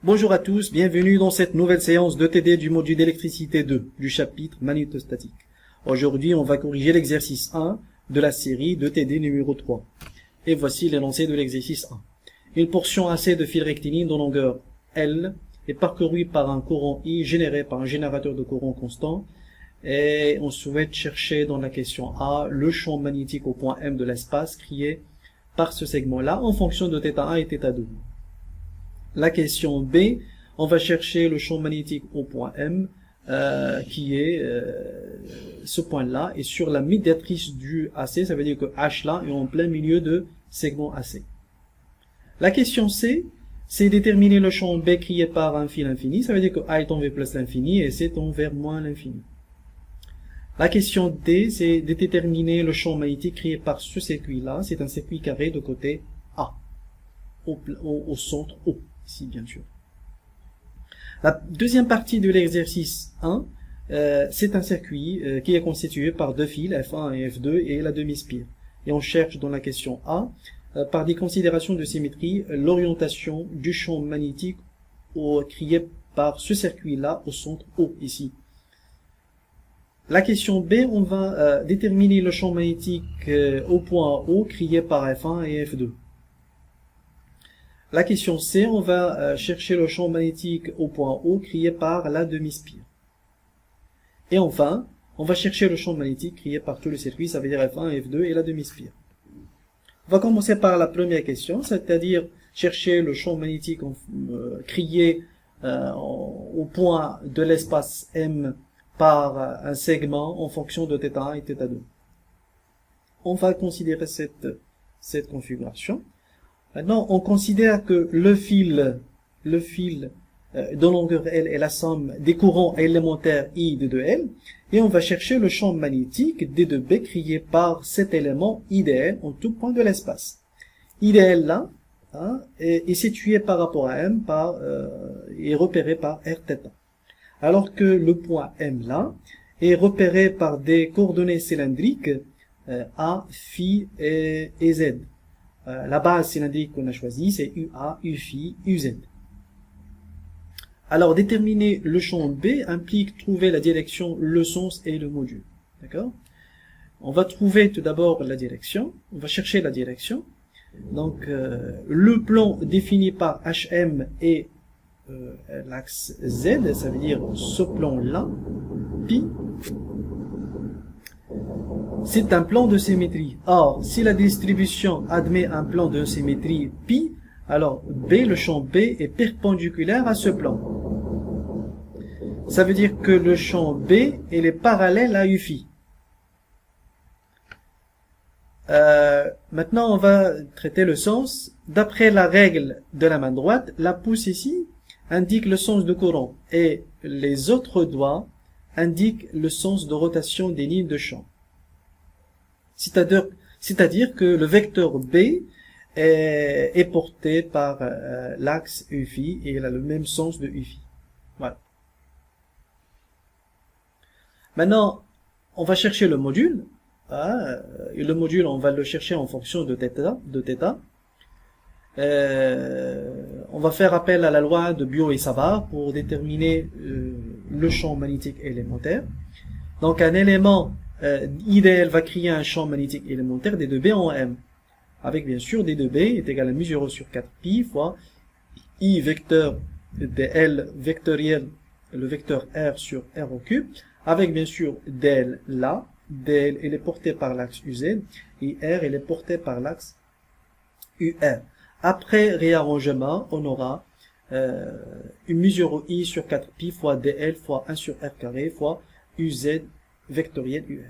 Bonjour à tous, bienvenue dans cette nouvelle séance de TD du module d'électricité 2 du chapitre magnétostatique. Aujourd'hui, on va corriger l'exercice 1 de la série de TD numéro 3. Et voici l'énoncé de l'exercice 1. Une portion AC de fil rectiligne de longueur L est parcourue par un courant I généré par un générateur de courant constant. Et on souhaite chercher dans la question A le champ magnétique au point M de l'espace créé par ce segment-là en fonction de θ1 et θ2. La question B, on va chercher le champ magnétique au point M, qui est ce point-là, et sur la médiatrice du AC, ça veut dire que H là est en plein milieu de segment AC. La question C, c'est déterminer le champ B créé par un fil infini, ça veut dire que A est en V plus l'infini et C est en vers moins l'infini. La question D, c'est de déterminer le champ magnétique créé par ce circuit-là, c'est un circuit carré de côté A, au centre O. Ici, bien sûr. La deuxième partie de l'exercice 1, c'est un circuit qui est constitué par deux fils, F1 et F2, et la demi-spire. Et on cherche dans la question A, par des considérations de symétrie, l'orientation du champ magnétique créé par ce circuit-là au centre O, ici. La question B, on va déterminer le champ magnétique au point O créé par F1 et F2. La question C, on va chercher le champ magnétique au point O créé par la demi-spire. Et enfin, on va chercher le champ magnétique créé par tout le circuit, ça veut dire F1, F2 et la demi-spire. On va commencer par la première question, c'est-à-dire chercher le champ magnétique créé au point de l'espace M par un segment en fonction de θ1 et θ2. On va considérer cette configuration. Maintenant, on considère que le fil de longueur L est la somme des courants élémentaires I de 2L, et on va chercher le champ magnétique D de B créé par cet élément I de L en tout point de l'espace. I de L là est situé par rapport à M est repéré par Rθ. Alors que le point M là est repéré par des coordonnées cylindriques A, Φ et Z. La base cylindrique qu'on a choisie, c'est UA, UFI, UZ. Alors, déterminer le champ B implique trouver la direction, le sens et le module. D'accord? On va trouver tout d'abord la direction. On va chercher la direction. Donc, le plan défini par HM est l'axe Z, ça veut dire ce plan-là, pi. C'est un plan de symétrie. Or, si la distribution admet un plan de symétrie pi, alors B, le champ B, est perpendiculaire à ce plan. Ça veut dire que le champ B est parallèle à UFI. Maintenant, on va traiter le sens. D'après la règle de la main droite, la pouce ici indique le sens de courant et les autres doigts indiquent le sens de rotation des lignes de champ. C'est-à-dire que le vecteur B est porté par l'axe UFI et il a le même sens de UFI. Voilà. Maintenant, on va chercher le module. Et le module, on va le chercher en fonction de θ. On va faire appel à la loi de Biot et Savart pour déterminer le champ magnétique élémentaire. Donc un élément I de L va créer un champ magnétique élémentaire D de B en M, avec bien sûr D de B est égal à mu0 sur 4 pi fois I vecteur de L vectoriel, le vecteur R sur R au cube, avec bien sûr dl là, dl il est porté par l'axe UZ, et R il est porté par l'axe UR. Après réarrangement, on aura mu0 I sur 4 pi fois dl fois 1 sur R carré fois UZ vectoriel UR.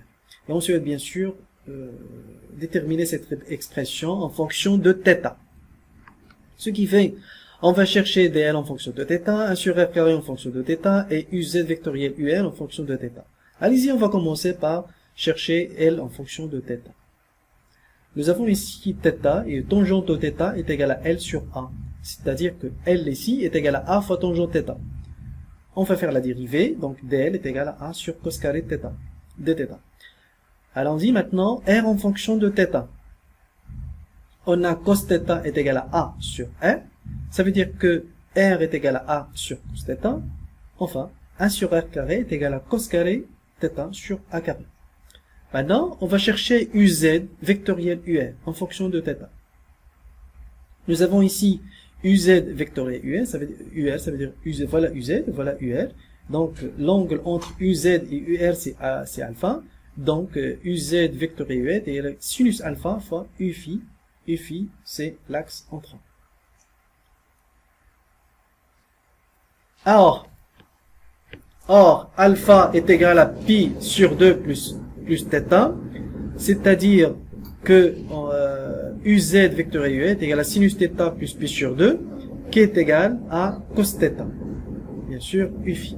Et on souhaite bien sûr déterminer cette expression en fonction de θ. Ce qui fait, on va chercher dl en fonction de θ, 1 sur R carré en fonction de θ, et UZ vectoriel UR en fonction de θ. Allez-y, on va commencer par chercher L en fonction de θ. Nous avons ici θ, et tangente au θ est égal à L sur A. C'est-à-dire que L ici est égal à A fois tangente θ. On va faire la dérivée, donc dl est égal à A sur cos carré θ, dθ. Allons-y maintenant, R en fonction de θ. On a cos θ est égal à A sur R. Ça veut dire que R est égal à A sur cos θ. Enfin, 1 sur R carré est égal à cos carré θ sur A carré. Maintenant, on va chercher UZ vectoriel UR en fonction de θ. Nous avons ici UZ vectoriel UR, ça veut dire UZ, voilà UZ, voilà UR. Donc, l'angle entre UZ et UR, c'est alpha. Donc, UZ vectoriel UR est égal à sinus alpha fois U phi. U phi, c'est l'axe entrant. Or, alpha est égal à pi sur 2 plus θ, c'est-à-dire que UZ vectoriel UR est égal à sinus θ plus pi sur 2, qui est égal à cos θ. Bien sûr, U phi.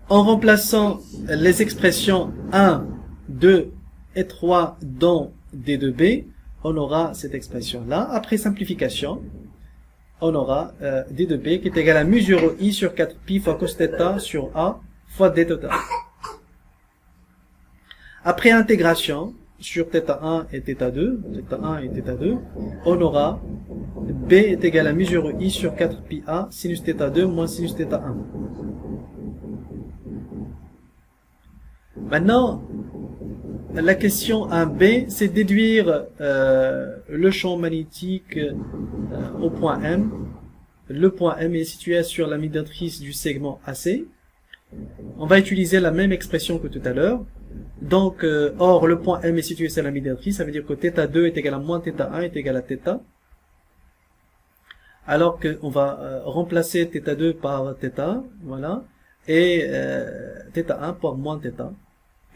En remplaçant les expressions 1, 2 et 3 dans D2B, on aura cette expression-là. Après simplification, on aura D2B qui est égal à mu 0 I sur 4 pi fois cos θ sur A fois D total. Après intégration sur θ1 et θ2, on aura B est égal à mu 0 I sur 4 pi A sinus θ2 moins sinus θ1. Maintenant, la question 1b, c'est déduire le champ magnétique au point M. Le point M est situé sur la médiatrice du segment AC. On va utiliser la même expression que tout à l'heure. Donc, or, le point M est situé sur la médiatrice, ça veut dire que θ2 est égal à moins θ1 est égal à θ. Alors qu'on va remplacer θ2 par θ, voilà, et θ1 par moins θ.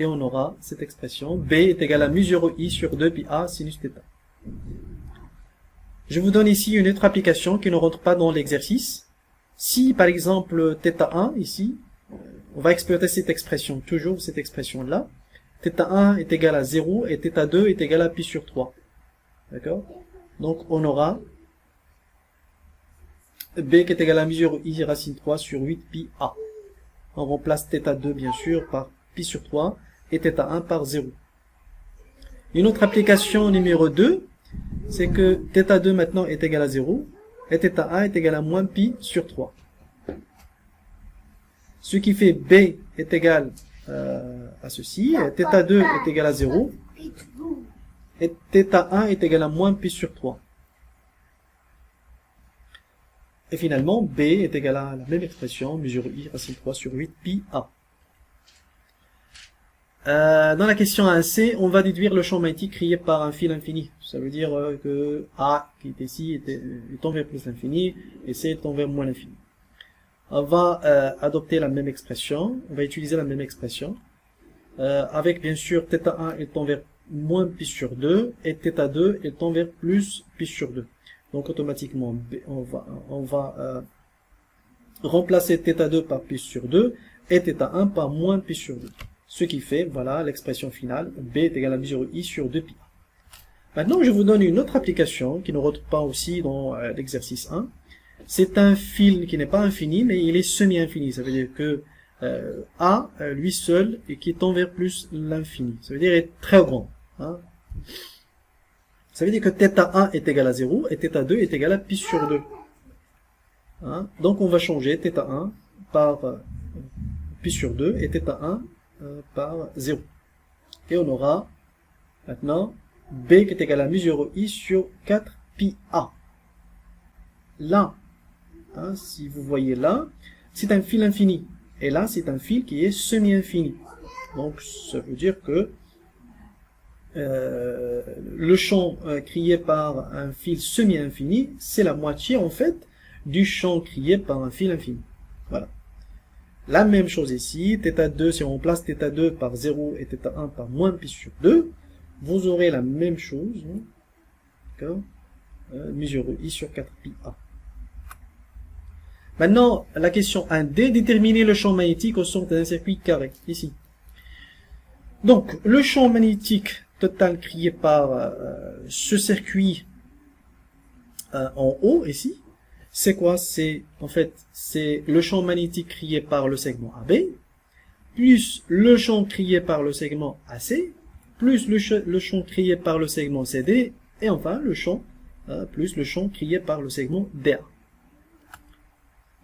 Et on aura cette expression, B est égal à mu 0 I sur 2 pi A sinus θ. Je vous donne ici une autre application qui ne rentre pas dans l'exercice. Si, par exemple, θ1, ici, on va exploiter cette expression, toujours cette expression-là. θ1 est égal à 0 et θ2 est égal à pi sur 3. D'accord? Donc, on aura B qui est égal à mu 0 I racine 3 sur 8 pi A. On remplace θ2, bien sûr, par pi sur 3 et θ1 par 0. Une autre application numéro 2, c'est que θ2 maintenant est égal à 0 et θ1 est égal à moins pi sur 3. Ce qui fait B est égal à ceci, et θ2 est égal à 0 et θ1 est égal à moins pi sur 3. Et finalement, B est égal à la même expression, mu 0 I racine 3 sur 8 pi A. Dans la question 1c, on va déduire le champ magnétique créé par un fil infini. Ça veut dire que A, qui est ici, tend vers plus l'infini, et C tend vers moins l'infini. On va adopter la même expression, on va utiliser la même expression, avec bien sûr θ1 elle tend vers moins pi sur 2, et θ2 elle tend vers plus pi sur 2. Donc automatiquement, on va remplacer θ2 par pi sur 2, et θ1 par moins pi sur 2. Ce qui fait, voilà, l'expression finale, B est égal à mu 0 I sur 2 pi. Maintenant, je vous donne une autre application qui ne rentre pas aussi dans l'exercice 1. C'est un fil qui n'est pas infini, mais il est semi-infini. Ça veut dire que A, lui seul, et qui tend vers plus l'infini. Ça veut dire qu'il est très grand. Hein. Ça veut dire que θ1 est égal à 0 et θ2 est égal à pi sur 2. Hein. Donc, on va changer θ1 par pi sur 2 et θ1 par 0. Et on aura maintenant B qui est égal à mu 0 I sur 4 pi A. Là, hein, si vous voyez là, c'est un fil infini. Et là, c'est un fil qui est semi-infini. Donc, ça veut dire que le champ créé par un fil semi-infini, c'est la moitié, en fait, du champ créé par un fil infini. Voilà. La même chose ici, θ2, si on remplace θ2 par 0 et θ1 par moins pi sur 2, vous aurez la même chose, hein, d'accord, mu 0 I sur 4 pi A. Maintenant, la question 1D, déterminer le champ magnétique au centre d'un circuit carré, ici. Donc, le champ magnétique total créé par ce circuit en haut, ici, c'est quoi? C'est, en fait, c'est le champ magnétique créé par le segment AB, plus le champ créé par le segment AC, plus le champ créé par le segment CD, et enfin, le champ, plus le champ créé par le segment DA.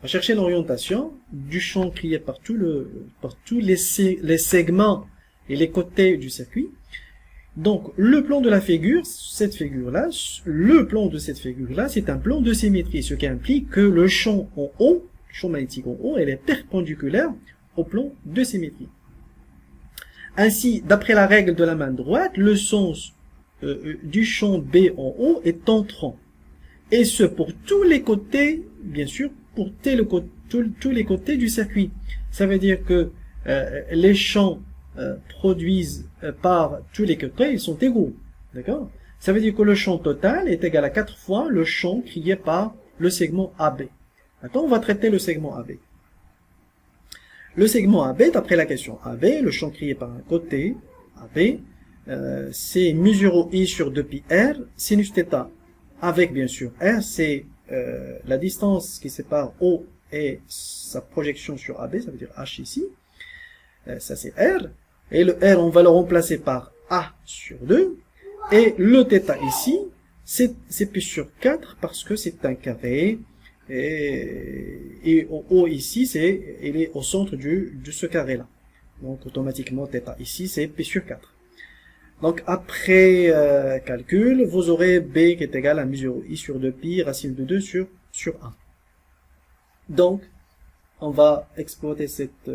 va chercher l'orientation du champ créé par tous les segments et les côtés du circuit. Donc, le plan de la figure, cette figure-là, le plan de cette figure-là, c'est un plan de symétrie, ce qui implique que le champ en haut, le champ magnétique en haut, elle est perpendiculaire au plan de symétrie. Ainsi, d'après la règle de la main droite, le sens du champ B en haut est entrant. Et ce, pour tous les côtés, bien sûr, pour tous les côtés du circuit. Ça veut dire que les champs produisent par tous les côtés, ils sont égaux. D'accord? Ça veut dire que le champ total est égal à 4 fois le champ créé par le segment AB. Maintenant, on va traiter le segment AB. Le segment AB, d'après la question AB, le champ créé par un côté AB, c'est mu 0 i sur 2 pi r, sinus θ, avec bien sûr r, c'est la distance qui sépare O et sa projection sur AB, ça veut dire h ici, ça c'est r, et le r on va le remplacer par a sur 2, et le θ ici, c'est pi sur 4 parce que c'est un carré, et O ici, il est au centre de ce carré-là. Donc automatiquement, θ ici, c'est pi sur 4. Donc après calcul, vous aurez B qui est égal à mu 0 i sur 2 pi racine de 2 sur 1. Donc, on va exploiter cette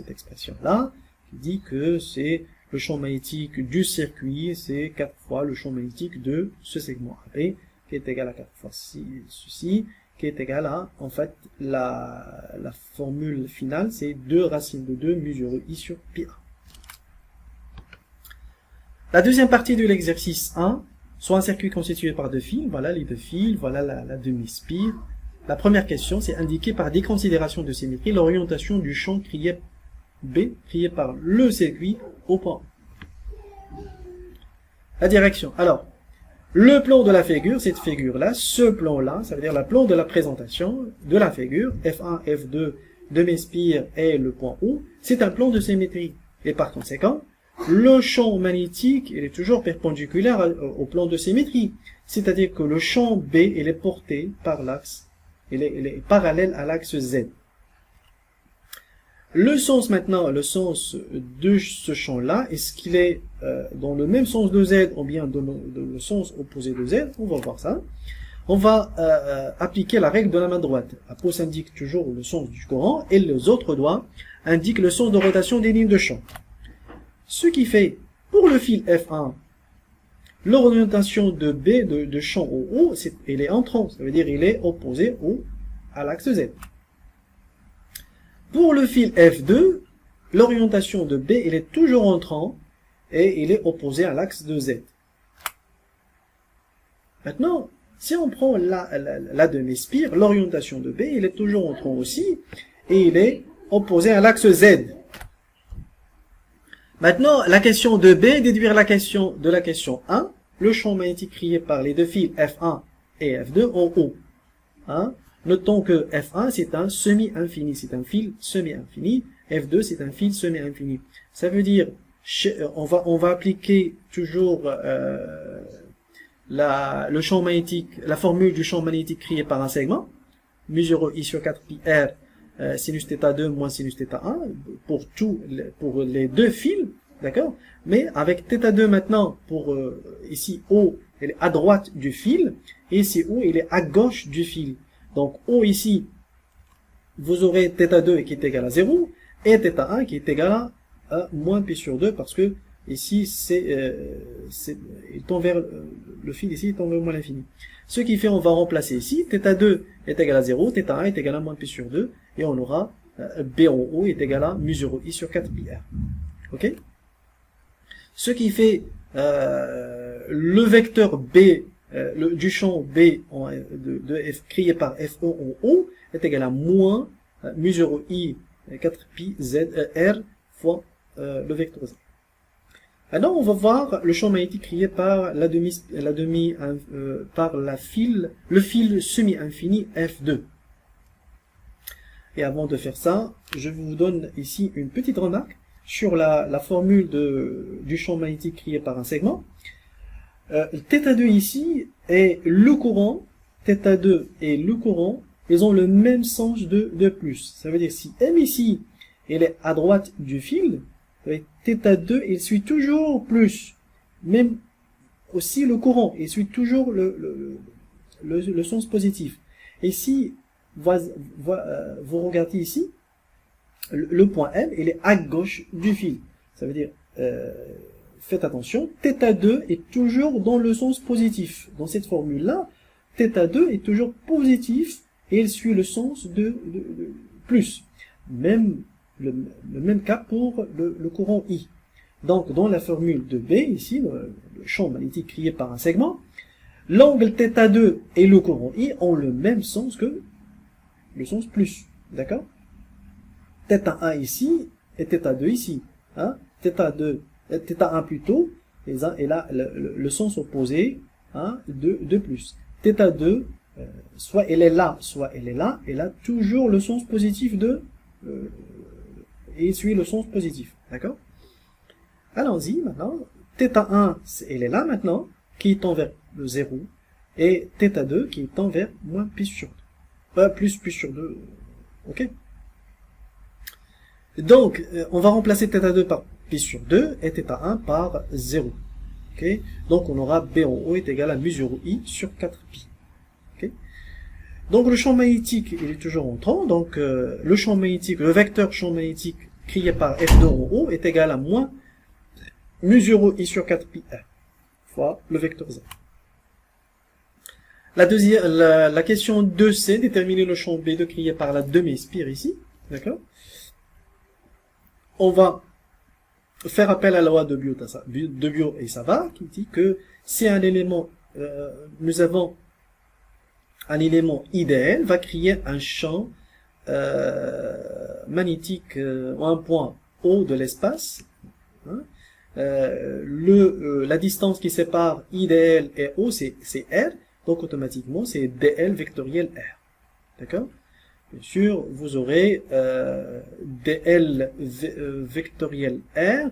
expression-là, qui dit que c'est le champ magnétique du circuit, c'est 4 fois le champ magnétique de ce segment AB, qui est égal à 4 fois ceci, qui est égal à, en fait, la formule finale, c'est 2 racine de 2 mu 0 i sur pi 1. La deuxième partie de l'exercice 1, soit un circuit constitué par 2 fils, voilà les 2 fils, voilà la demi-spire. La première question, c'est indiquer par des considérations de symétrie l'orientation du champ créé B, créé par le circuit au point. La direction. Alors, le plan de la figure, cette figure-là, ce plan-là, ça veut dire le plan de la présentation de la figure, F1, F2, demi-spire et le point O, c'est un plan de symétrie. Et par conséquent, le champ magnétique, il est toujours perpendiculaire au plan de symétrie. C'est-à-dire que le champ B, il est porté par l'axe, il est parallèle à l'axe Z. Le sens maintenant, le sens de ce champ-là, est-ce qu'il est dans le même sens de Z ou bien dans le sens opposé de Z? On va voir ça. On va appliquer la règle de la main droite. La pouce indique toujours le sens du courant et les autres doigts indiquent le sens de rotation des lignes de champ. Ce qui fait, pour le fil F1, l'orientation de B de champ au haut, il est entrant, ça veut dire il est opposé à l'axe Z. Pour le fil F2, l'orientation de B, il est toujours entrant et il est opposé à l'axe de Z. Maintenant, si on prend la demi-spire, l'orientation de B, il est toujours entrant aussi et il est opposé à l'axe Z. Maintenant, la question de B, déduire la question de la question 1, le champ magnétique créé par les 2 fils F1 et F2 en haut. Hein? Notons que F1, c'est un semi-infini, c'est un fil semi-infini. F2, c'est un fil semi-infini. Ça veut dire, on va appliquer toujours le champ magnétique, la formule du champ magnétique créé par un segment, mu 0 i sur 4 pi r, sinus θ2 moins sinus θ1 pour les 2 fils, d'accord? Mais avec θ2 maintenant, pour ici O, elle est à droite du fil, et ici O, il est à gauche du fil. Donc O ici, vous aurez θ2 qui est égal à 0, et θ1 qui est égal à moins pi sur 2, parce que ici, il tend vers, le fil ici, il tend vers moins l'infini. Ce qui fait, on va remplacer ici, θ2 est égal à 0, θ1 est égal à moins pi sur 2, et on aura B en haut est égal à mu 0 i sur 4 pi r. Ok? Ce qui fait, le vecteur B, du champ B de F créé par F1 en haut est égal à moins mu 0 i 4 pi z r fois le vecteur z. Maintenant, on va voir le champ magnétique créé par le fil semi-infini F2. Et avant de faire ça, je vous donne ici une petite remarque sur la formule du champ magnétique créé par un segment. θ2 ici est le courant, θ2 est le courant ils ont le même sens de plus. Ça veut dire si M ici, elle est à droite du fil, avec θ2, il suit toujours plus. Même aussi le courant, il suit toujours le sens positif. Et si vous regardez ici, le point M, il est à gauche du fil. Ça veut dire, faites attention, θ2 est toujours dans le sens positif. Dans cette formule-là, θ2 est toujours positif et il suit le sens de plus. Même le même cas pour le courant I. Donc, dans la formule de B, ici, le champ magnétique créé par un segment, l'angle θ2 et le courant I ont le même sens que le sens plus. D'accord? θ1 ici et θ2 ici. Hein? θ1 plutôt, et là, le sens opposé, hein, de plus. θ2, soit elle est là, soit elle est là, elle a toujours le sens positif et il suit le sens positif. D'accord? Allons-y maintenant. θ1, elle est là maintenant, qui tend vers le 0, et θ2 qui tend vers moins pi sur 2. Plus sur 2. Ok? Donc, on va remplacer θ2 par pi sur 2 et θ1 par 0. Okay? Donc, on aura B en haut est égal à mu 0 I sur 4pi. Okay? Donc, le champ magnétique, il est toujours entrant. Donc, le champ magnétique, le vecteur champ magnétique créé par F2 en haut est égal à moins mu 0 I sur 4pi R fois le vecteur Z. La question 2C, déterminer le champ B2 créé par la demi-spire ici. D'accord? On va faire appel à la loi de Biot et Savart qui dit que si un élément, nous avons un élément idéal, va créer un champ magnétique à un point O de l'espace. Hein, la distance qui sépare idéal et O, c'est R, donc automatiquement c'est dl vectoriel R. D'accord? Bien sûr, vous aurez dl vectoriel R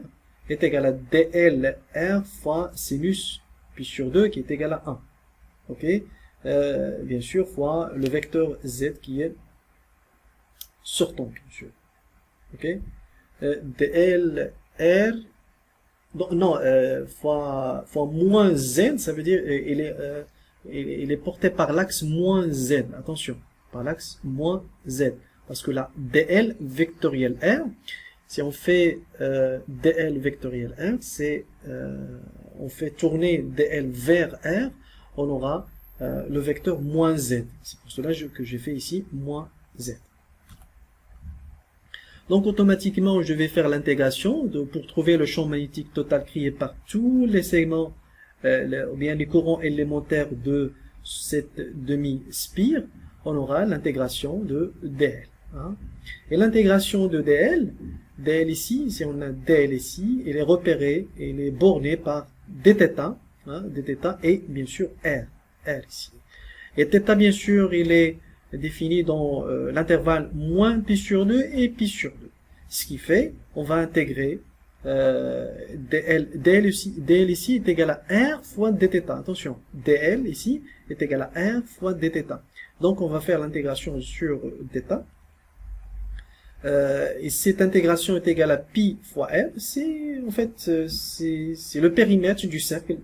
est égal à dl R fois sinus pi sur 2 qui est égal à 1. Ok? Bien sûr, fois le vecteur Z qui est sortant, bien sûr. Ok? dl R fois moins Z, ça veut dire il est porté par l'axe moins Z. Attention, par l'axe moins Z. Parce que là, dl vectoriel R, si on fait dl vectoriel R, c'est on fait tourner dl vers R, on aura le vecteur moins Z. C'est pour cela que j'ai fait ici moins Z. Donc automatiquement, je vais faire l'intégration pour trouver le champ magnétique total créé par tous les segments, ou bien les courants élémentaires de cette demi-spire. On aura l'intégration de dl. Hein. Et l'intégration de dl ici, si on a dl ici, il est repéré, et il est borné par dθ, hein, dθ et bien sûr r ici. Et θ bien sûr, il est défini dans l'intervalle moins pi sur 2 et pi sur 2. Ce qui fait, on va intégrer dl ici est égal à r fois dθ. Attention, dl ici est égal à r fois dθ. Donc on va faire l'intégration sur θ. Et cette intégration est égale à pi fois r. C'est en fait c'est le périmètre du cercle.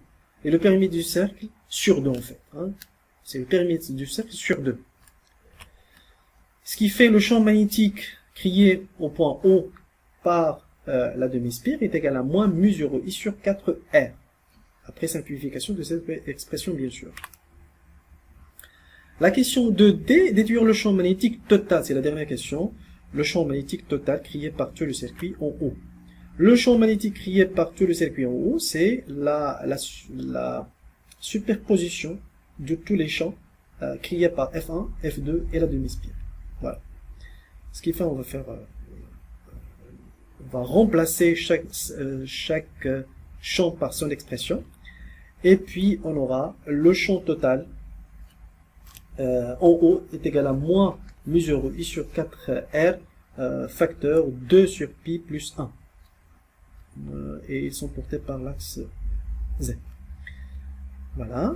Et le périmètre du cercle sur 2 en fait. Hein. C'est le périmètre du cercle sur 2. Ce qui fait le champ magnétique créé au point O par la demi-spire est égal à moins mu 0 I sur 4R. Après simplification de cette expression, bien sûr. La question 2D, déduire le champ magnétique total, c'est la dernière question. Le champ magnétique total créé par tout le circuit en haut. Le champ magnétique créé par tout le circuit en haut, c'est la superposition de tous les champs créés par F1, F2 et la demi-spire. Voilà. Ce qui fait, on va remplacer chaque champ par son expression. Et puis, on aura le champ total en haut est égal à moins mu 0 I sur 4R facteur 2 sur pi plus 1. Et ils sont portés par l'axe Z. Voilà.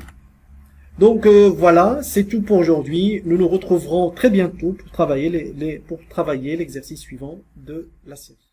Donc voilà, c'est tout pour aujourd'hui. Nous nous retrouverons très bientôt pour travailler l'exercice suivant de la série.